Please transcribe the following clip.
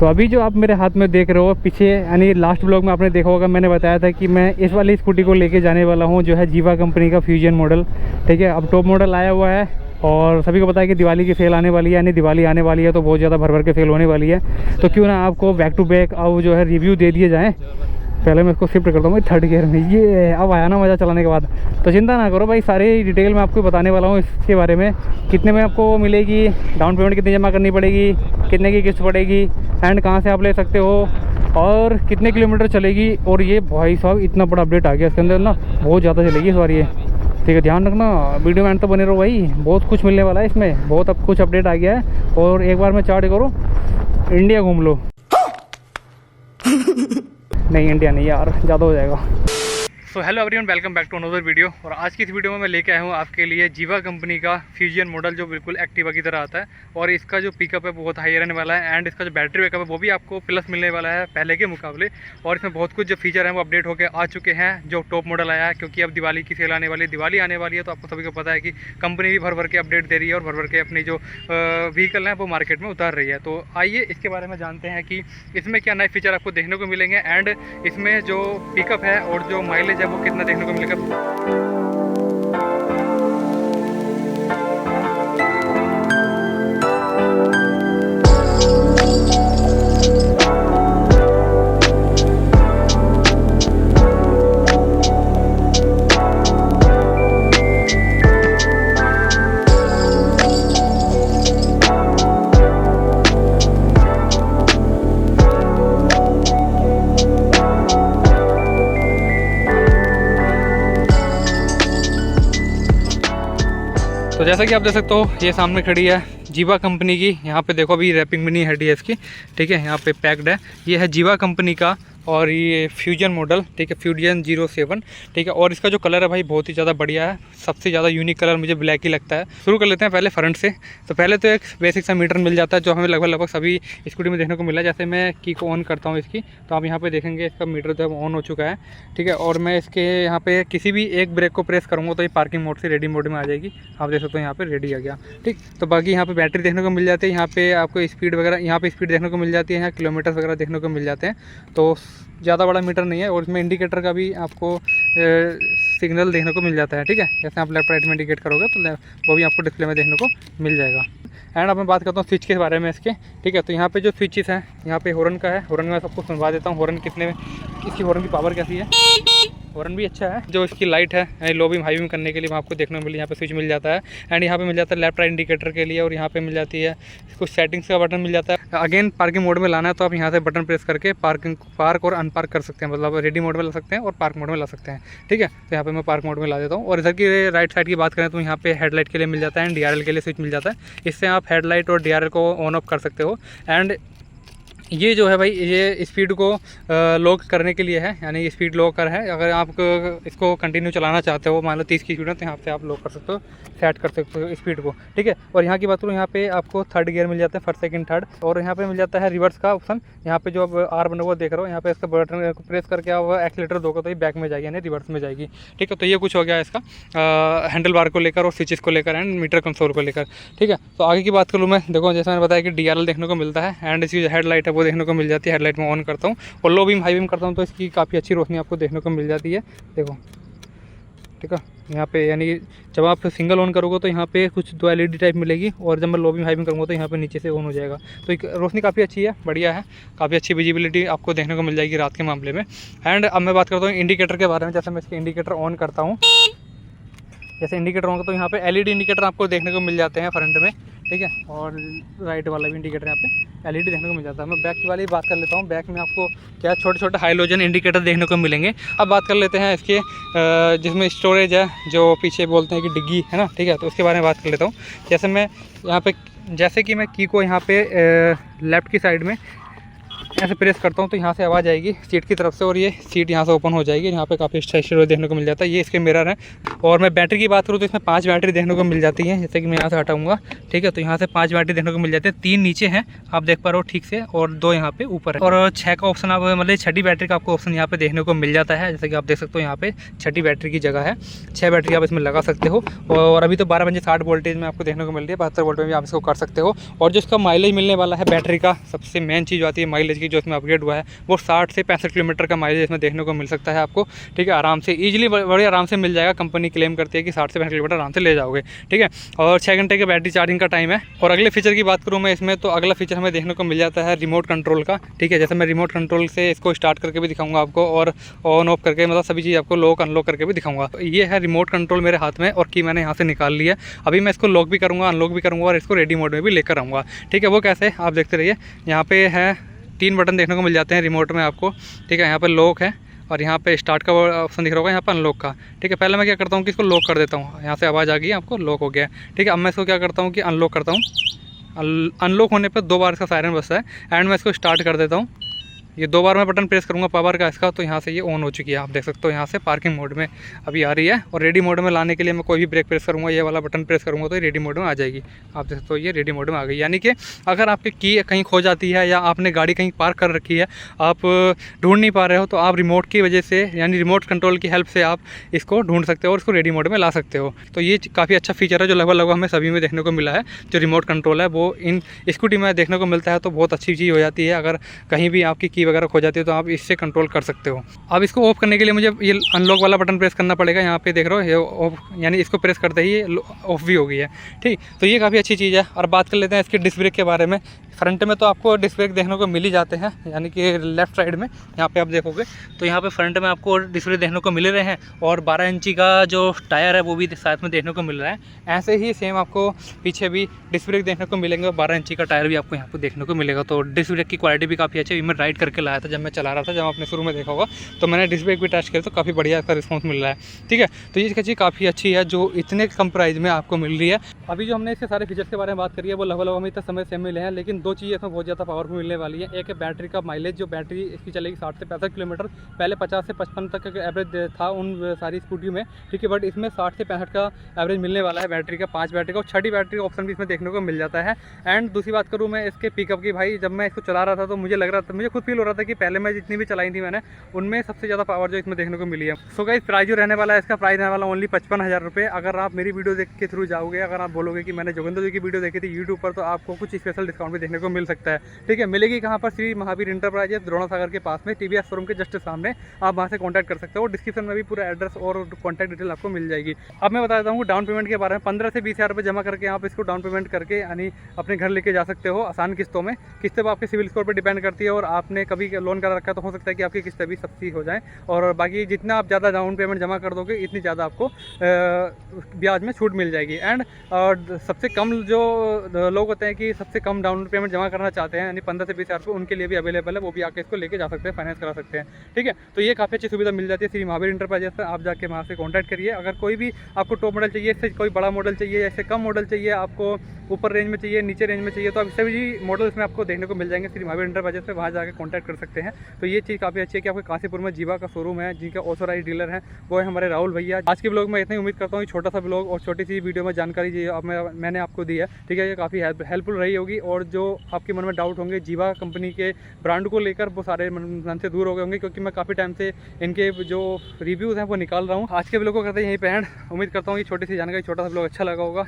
तो अभी जो आप मेरे हाथ में देख रहे हो पीछे, यानी लास्ट ब्लॉग में आपने देखा होगा, मैंने बताया था कि मैं इस वाली स्कूटी को लेके जाने वाला हूँ, जो है जीवा कंपनी का फ्यूजन मॉडल। ठीक है, अब टॉप मॉडल आया हुआ है और सभी को पता है कि दिवाली की सेल आने वाली है, यानी दिवाली आने वाली है तो बहुत ज़्यादा भर भर के सेल होने वाली है। तो क्यों ना आपको बैक टू बैक अब जो है रिव्यू दे दिए जाएँ। पहले मैं इसको शिफ्ट करता हूँ थर्ड गियर में। ये अब आया ना मज़ा चलाने के बाद। तो चिंता ना करो भाई, सारी डिटेल मैं आपको बताने वाला हूँ इसके बारे में। कितने में आपको मिलेगी, डाउन पेमेंट कितनी जमा करनी पड़ेगी, कितने की किस्त पड़ेगी, एंड कहाँ से आप ले सकते हो, और कितने किलोमीटर चलेगी। और ये भाई साहब इतना बड़ा अपडेट आ गया इसके अंदर ना, बहुत ज़्यादा चलेगी इस बार ये। ठीक है, ध्यान रखना, वीडियो में एंड तो बने रहो भाई, बहुत कुछ मिलने वाला है इसमें, बहुत अब कुछ अपडेट आ गया है। और एक बार में चार्ट करो, इंडिया घूम लो। नहीं, इंडिया नहीं यार, ज़्यादा हो जाएगा। So hello everyone, welcome back to another video. और आज की इस वीडियो में मैं लेके आया हूँ आपके लिए जीवा कंपनी का फ्यूजन मॉडल, जो बिल्कुल एक्टिवा की तरह आता है। और इसका जो पिकअप है बहुत हाई रहने वाला है, एंड इसका जो बैटरी बैकअप है वो भी आपको प्लस मिलने वाला है पहले के मुकाबले। और इसमें बहुत कुछ जो फीचर हैं वो अपडेट होकर आ चुके हैं, जो टॉप मॉडल आया है। क्योंकि अब दिवाली की सेल आने वाली है, दिवाली आने वाली है, तो आपको सभी को पता है कि कंपनी भी भर भर के अपडेट दे रही है और भर भर के अपनी जो व्हीकल हैं वो मार्केट में उतार रही है। तो आइए इसके बारे में जानते हैं कि इसमें क्या नए फीचर आपको देखने को मिलेंगे, एंड इसमें जो पिकअप है और जो माइलेज है वो कितना देखने को मिलेगा। तो जैसा कि आप देख सकते हो, ये सामने खड़ी है जीवा कंपनी की। यहाँ पे देखो अभी रैपिंग भी नहीं हटी है इसकी। ठीक है, यहाँ पे पैक्ड है। ये है जीवा कंपनी का और ये फ्यूजन मॉडल। ठीक है, फ्यूजन 07। ठीक है, और इसका जो कलर है भाई बहुत ही ज़्यादा बढ़िया है। सबसे ज़्यादा यूनिक कलर मुझे ब्लैक ही लगता है। शुरू कर लेते हैं पहले फ्रंट से। तो पहले तो एक बेसिक सा मीटर मिल जाता है, जो हमें लगभग सभी स्कूटी में देखने को मिला है। जैसे मैं की को ऑन करता हूँ इसकी, तो आप यहाँ पे देखेंगे इसका मीटर जो है ऑन हो चुका है। ठीक है, और मैं इसके यहाँ पे किसी भी एक ब्रेक को प्रेस करूँगा तो ये पार्किंग मोड से रेडी मोड में आ जाएगी। आप देख सकते हो यहाँ पे रेडी आ गया। ठीक, तो बाकी यहाँ पे बैटरी देखने को मिल जाती है। यहाँ पे आपको स्पीड वगैरह, यहाँ पे स्पीड देखने को मिल जाती है, यहाँ किलोमीटर वगैरह देखने को मिल जाते हैं। तो ज़्यादा बड़ा मीटर नहीं है। और इसमें इंडिकेटर का भी आपको सिग्नल देखने को मिल जाता है। ठीक है, जैसे आप लेफ्ट राइट में इंडिकेट करोगे तो वो भी आपको डिस्प्ले में देखने को मिल जाएगा। एंड अब मैं बात करता हूँ स्विच के बारे में इसके। ठीक है, तो यहाँ पे जो स्विचेस हैं, यहाँ पे हॉर्न का है। हॉर्न में सबको सुनवा देता हूँ हॉर्न कितने में, इसकी हॉर्न की पावर कैसी है। हॉर्न भी अच्छा है। जो इसकी लाइट है लो बीम हाई बीम करने के लिए आपको देखने को मिली, यहाँ पे स्विच मिल जाता है। एंड यहाँ पे मिल जाता है लेफ्ट राइट इंडिकेटर के लिए, और यहाँ पे मिल जाती है कुछ सेटिंग्स का बटन मिल जाता है। अगेन पार्किंग मोड में लाना है तो आप यहाँ से बटन प्रेस करके पार्क और अनपार्क कर सकते हैं, मतलब रेडी मोड में ला सकते हैं और पार्क मोड में ला सकते हैं। ठीक है, तो यहाँ पे मैं पार्क मोड में ला देता हूँ। और इधर की राइट साइड की बात करें तो यहाँ पे हेडलाइट के लिए मिल जाता है एंड DRL के लिए स्विच मिल जाता है। इससे आप हेडलाइट और DRL को ऑन ऑफ कर सकते हो। एंड ये जो है भाई, ये स्पीड को लॉक करने के लिए है, यानी स्पीड लॉकर है। अगर आप इसको कंटिन्यू चलाना चाहते हो, मान लो 30 की स्पीड है, तो यहाँ पे आप लॉक कर सकते हो, सेट कर सकते हो स्पीड को। ठीक है, और यहाँ की बात करूँ, यहाँ पे आपको थर्ड गियर मिल जाता है, फर्स्ट सेकंड थर्ड। और यहाँ पे मिल जाता है रिवर्स का ऑप्शन। यहाँ पे जो आप R बना हुआ देख रहे हो, यहाँ पे इसका बटन प्रेस करके आप एक्सीलेटर दोगे तो ये बैक में जाएगी, यानी रिवर्स में जाएगी। ठीक है, तो ये कुछ हो गया इसका हैंडल बार को लेकर और स्विचेस को लेकर एंड मीटर कंसोल को लेकर। ठीक है, तो आगे की बात करूँ मैं, देखो जैसे मैंने बताया कि DRL देखने को मिलता है, एंड इसकी जो हेडलाइट है वो देखने को मिल जाती है। हेडलाइट में ऑन करता हूँ और लो बीम हाई बीम करता हूँ तो इसकी काफ़ी अच्छी रोशनी आपको देखने को मिल जाती है। देखो, ठीक है, यहाँ पे यानी जब आप सिंगल ऑन करोगे तो यहाँ पे कुछ 2 LED टाइप मिलेगी, और जब मैं लो बीम हाई बीम करूँगा तो यहाँ पे नीचे से ऑन हो जाएगा। तो एक रोशनी काफ़ी अच्छी है, बढ़िया है, काफ़ी अच्छी विजिबिलिटी आपको देखने को मिल जाएगी रात के मामले में। एंड अब मैं बात करता हूँ इंडिकेटर के बारे में। जैसे मैं इसके इंडिकेटर ऑन करता हूँ, जैसे इंडिकेटर होगा तो यहाँ पे LED इंडिकेटर आपको देखने को मिल जाते हैं फ्रंट में। ठीक है, और राइट वाला भी इंडिकेटर यहाँ पे LED देखने को मिल जाता है। मैं बैक वाली बात कर लेता हूँ। बैक में आपको क्या छोटे छोटे हाइलोजन इंडिकेटर देखने को मिलेंगे। अब बात कर लेते हैं इसके जिसमें स्टोरेज है, जो पीछे बोलते हैं कि डिग्गी है ना। ठीक है, तो उसके बारे में बात कर लेता हूँ। जैसे मैं यहाँ पे, जैसे कि मैं की को यहाँ पे लेफ़्ट की साइड में ऐसे प्रेस करता हूँ तो यहाँ से आवाज़ आएगी सीट की तरफ से और ये सीट यहाँ से ओपन हो जाएगी। यहाँ पे काफ़ी अच्छा देखने को मिल जाता है। ये इसके मिरर है। और मैं बैटरी की बात करूँ तो इसमें 5 बैटरी देखने को मिल जाती है। जैसे कि मैं यहाँ से हटाऊँगा, ठीक है, तो यहाँ से 5 बैटरी देखने को मिल जाती है। 3 नीचे हैं, आप देख पा रहे हो ठीक से, और 2 यहाँ पे ऊपर है। और 6 का ऑप्शन आप मतलब 6ठी बैटरी का आपको ऑप्शन यहाँ पे देखने को मिल जाता है। जैसे कि आप देख सकते हो यहाँ पे 6ठी बैटरी की जगह है। 6 बैटरी आप इसमें लगा सकते हो। और अभी तो 12/60 वोल्टेज में आपको देखने को मिल रही है। 72 वोल्ट में भी आप इसको कर सकते हो। और जो इसका माइलेज मिलने वाला है बैटरी का, सबसे मेन चीज़ आती है माइलेज की, जो इसमें अपग्रेड हुआ है वो 60 से 65 किलोमीटर का माइलेज इसमें देखने को मिल सकता है आपको। ठीक है, आराम से ईजिली बड़े आराम से मिल जाएगा। कंपनी क्लेम करती है कि 60 से 65 किलोमीटर आराम से ले जाओगे। ठीक है, और 6 घंटे का बैटरी चार्जिंग का टाइम है। और अगले फीचर की बात करूँ मैं इसमें, तो अगला फीचर हमें देखने को मिल जाता है रिमोट कंट्रोल का। ठीक है, जैसे मैं रिमोट कंट्रोल से इसको स्टार्ट करके भी दिखाऊंगा आपको, और ऑन ऑफ करके मतलब सभी चीज़ आपको लॉक अनलॉक करके भी दिखाऊंगा। तो ये है रिमोट कंट्रोल मेरे हाथ में, और की मैंने यहाँ से निकाल लिया। अभी मैं इसको लॉक भी करूँगा, अनलॉक भी करूँगा, और इसको रेडी मोड में भी लेकर आऊँगा। ठीक है, वो कैसे आप देखते रहिए। यहाँ पे है 3 बटन देखने को मिल जाते हैं रिमोट में आपको। ठीक है, यहाँ पर लॉक है और यहाँ पे स्टार्ट का ऑप्शन दिख रहा होगा, यहाँ पर अनलॉक का। ठीक है, पहले मैं क्या करता हूँ कि इसको लॉक कर देता हूँ। यहाँ से आवाज़ आ गई, आपको लॉक हो गया। ठीक है, अब मैं इसको क्या करता हूँ कि अनलॉक करता हूँ। अनलॉक होने पर 2 बार इसका सायरन बजता है। एंड मैं इसको स्टार्ट कर देता हूँ। ये 2 बार मैं बटन प्रेस करूँगा पावर का इसका, तो यहाँ से ये ऑन हो चुकी है। आप देख सकते हो यहाँ से पार्किंग मोड में अभी आ रही है। और रेडी मोड में लाने के लिए मैं कोई भी ब्रेक प्रेस करूँगा, ये वाला बटन प्रेस करूँगा तो ये रेडी मोड में आ जाएगी। आप देख सकते हो ये रेडी मोड में आ गई। यानी कि अगर आपकी की कहीं खो जाती है या आपने गाड़ी कहीं पार्क कर रखी है, आप ढूंढ नहीं पा रहे हो, तो आप रिमोट की वजह से यानी रिमोट कंट्रोल की हेल्प से आप इसको ढूंढ सकते हो और इसको रेडी मोड में ला सकते हो। तो ये काफ़ी अच्छा फीचर है जो लगभग हमें सभी में देखने को मिला है। जो रिमोट कंट्रोल है वो इन स्कूटी में देखने को मिलता है, तो बहुत अच्छी चीज़ हो जाती है। अगर कहीं भी आपकी की वगैरह खो जाती है तो आप इससे कंट्रोल कर सकते हो। अब इसको ऑफ करने के लिए मुझे ये अनलॉक वाला बटन प्रेस करना पड़ेगा। यहाँ पे देख रहे हो ये ऑफ, यानी इसको प्रेस करते ही ये ऑफ भी हो गई है। ठीक, तो ये काफ़ी अच्छी चीज़ है। और बात कर लेते हैं इसके डिस्क ब्रेक के बारे में। फ्रंट में तो आपको डिस्क ब्रेक देखने को मिल ही जाते हैं, यानी कि लेफ्ट साइड में यहाँ पे आप देखोगे तो यहाँ पे फ्रंट में आपको डिस्क ब्रेक देखने को मिल रहे हैं। और 12 इंची का जो टायर है वो भी साथ में देखने को मिल रहा है। ऐसे ही सेम आपको पीछे भी डिस्क ब्रेक देखने को मिलेंगे, 12 इंची का टायर भी आपको यहाँ पर देखने को मिलेगा। तो डिस्क ब्रेक की क्वालिटी भी काफ़ी अच्छी है। मैं राइड करके लाया था जब मैं चला रहा था, जब आपने शुरू में देखा होगा, तो मैंने डिस्क ब्रेक भी टच किया तो काफ़ी बढ़िया इसका रिस्पॉन्स मिल रहा है। ठीक है, तो ये चीज़ काफ़ी अच्छी है जो इतने कम प्राइस में आपको मिल रही है। अभी जो हमने इसके सारे फीचर्स के बारे में बात करी है वो लगभग हमें इतना समय से मिले हैं, लेकिन 2 चीज़ें इसमें बहुत ज़्यादा पावरफुल मिलने वाली है। एक है बैटरी का माइलेज, जो बैटरी इसकी चलेगी 60 से 65 किलोमीटर। पहले 50 से 55 तक का एवरेज था उन सारी स्कूटियों में। ठीक है, बट इसमें 60 से 65 का एवरेज मिलने वाला है बैटरी का। 5 बैटरी का और 6ठी बैटरी का ऑप्शन भी इसमें देखने को मिल जाता है। एंड दूसरी बात करूँ मैं इसके पिकअप की, भाई जब मैं इसको चला रहा था तो मुझे लग रहा था, मुझे खुद फील हो रहा था कि पहले मैं जितनी भी चलाई थी मैंने, उनमें सबसे ज़्यादा पावर जो इसमें देखने को मिली है। सो गाइस, प्राइस जो रहने वाला है इसका, प्राइस रहने वाला ओनली 55,000 रुपये। अगर आप मेरी वीडियो देख के थ्रू जाओगे, अगर आप बोलोगे कि मैंने जोगिंदर जी की वीडियो देखी थी यूट्यूब पर, तो आपको कुछ स्पेशल डिस्काउंट भी देखने को मिल सकता है। ठीक है, मिलेगी कहाँ पर? श्री महावीर इंटरप्राइजेस, द्रोणा सागर के पास में, टीवीएस शोरूम के जस्ट सामने। आप वहाँ से कॉन्टैक्ट कर सकते हो। डिस्क्रिप्शन में भी पूरा एड्रेस और कॉन्टैक्ट डिटेल आपको मिल जाएगी। अब मैं बता देता हूँ डाउन पेमेंट के बारे में। 15 से 20,000 रुपये जमा करके आप इसको डाउन पेमेंट करके यानी अपने घर लेके जा सकते हो आसान किस्तों में। किस्तें आपके सिविल स्कोर पर डिपेंड करती है, और आपने कभी लोन करा रखा है तो हो सकता है कि आपकी किस्तें भी सस्ती हो जाए। और बाकी जितना आप ज़्यादा डाउन पेमेंट जमा कर दोगे इतनी ज़्यादा आपको ब्याज में छूट मिल जाएगी। एंड सबसे कम जो लोग होते हैं कि सबसे कम डाउन पेमेंट जमा करना चाहते हैं, यानी 15 से 20,000 रुपये, उनके लिए भी अवेलेबल है। वो भी आके इसको लेके जा सकते हैं, फाइनेंस करा सकते हैं। ठीक है, तो ये काफ़ी अच्छी सुविधा मिल जाती है श्री महावीर इंटरप्राइजेस पर। आप जाके वहाँ से कॉन्टैक्ट करिए। अगर कोई भी आपको टॉप मॉडल चाहिए, इससे कोई बड़ा मॉडल चाहिए, ऐसे कम मॉडल चाहिए, आपको ऊपर रेंज में चाहिए, नीचे रेंज में चाहिए, तो आप सभी मॉडल्स में आपको देखने को मिल जाएंगे श्री महावीर इंटरप्राइजेस पे। वहाँ जाकर कॉन्टैक्ट कर सकते हैं। तो ये चीज़ काफ़ी अच्छी है कि आपके काशीपुर में जीवा का शोरूम है, जिनका ऑथोराइज डीलर है वो है हमारे राहुल भैया। आज के ब्लॉग में इतना ही उम्मीद करता हूँ, छोटा सा ब्लॉग और छोटी सी वीडियो में जानकारी जो मैंने आपको दी है, ठीक है, ये काफ़ी हेल्पफुल रही होगी। और जो आपके मन में डाउट होंगे जीवा कंपनी के ब्रांड को लेकर, वो सारे मन से दूर हो गए होंगे, क्योंकि मैं काफ़ी टाइम से इनके जो रिव्यूज़ हैं वो निकाल रहा हूँ। आज के ब्लॉग को करते हैं यहीं पे एंड। उम्मीद करता हूँ कि छोटी सी जानकारी, छोटा सा ब्लॉग अच्छा लगा होगा।